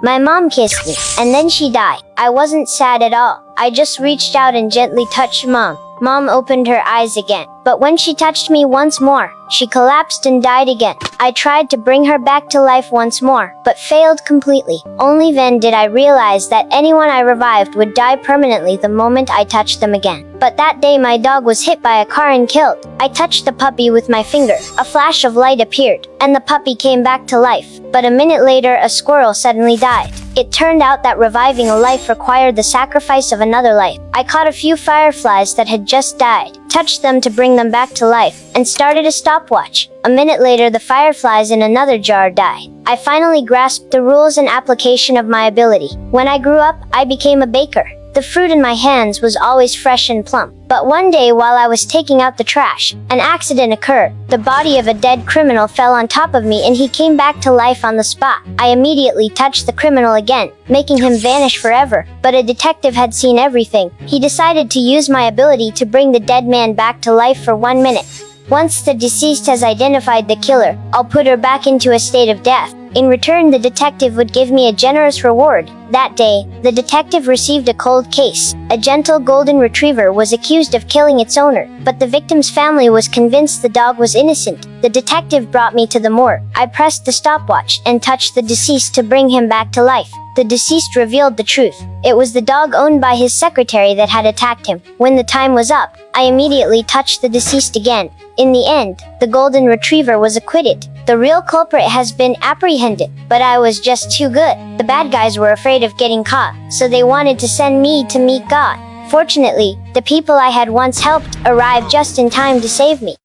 My mom kissed me, and then she died. I wasn't sad at all. I just reached out and gently touched Mom. Mom opened her eyes again, but when she touched me once more, she collapsed and died again. I tried to bring her back to life once more, but failed completely. Only then did I realize that anyone I revived would die permanently the moment I touched them again. But that day my dog was hit by a car and killed. I touched the puppy with my finger. A flash of light appeared, and the puppy came back to life. But a minute later, a squirrel suddenly died. It turned out that reviving a life required the sacrifice of another life. I caught a few fireflies that had just died, touched them to bring them back to life, and started a stopwatch. A minute later, the fireflies in another jar died. I finally grasped the rules and application of my ability. When I grew up, I became a baker. The fruit in my hands was always fresh and plump. But one day while I was taking out the trash, an accident occurred. The body of a dead criminal fell on top of me and he came back to life on the spot. I immediately touched the criminal again, making him vanish forever. But a detective had seen everything. He decided to use my ability to bring the dead man back to life for 1 minute. Once the deceased has identified the killer, I'll put her back into a state of death. In return, the detective would give me a generous reward. That day, the detective received a cold case. A gentle golden retriever was accused of killing its owner, but the victim's family was convinced the dog was innocent. The detective brought me to the morgue. I pressed the stopwatch and touched the deceased to bring him back to life. The deceased revealed the truth. It was the dog owned by his secretary that had attacked him. When the time was up, I immediately touched the deceased again. In the end, the golden retriever was acquitted. The real culprit has been apprehended, but I was just too good. The bad guys were afraid of getting caught, so they wanted to send me to meet God. Fortunately, the people I had once helped arrived just in time to save me.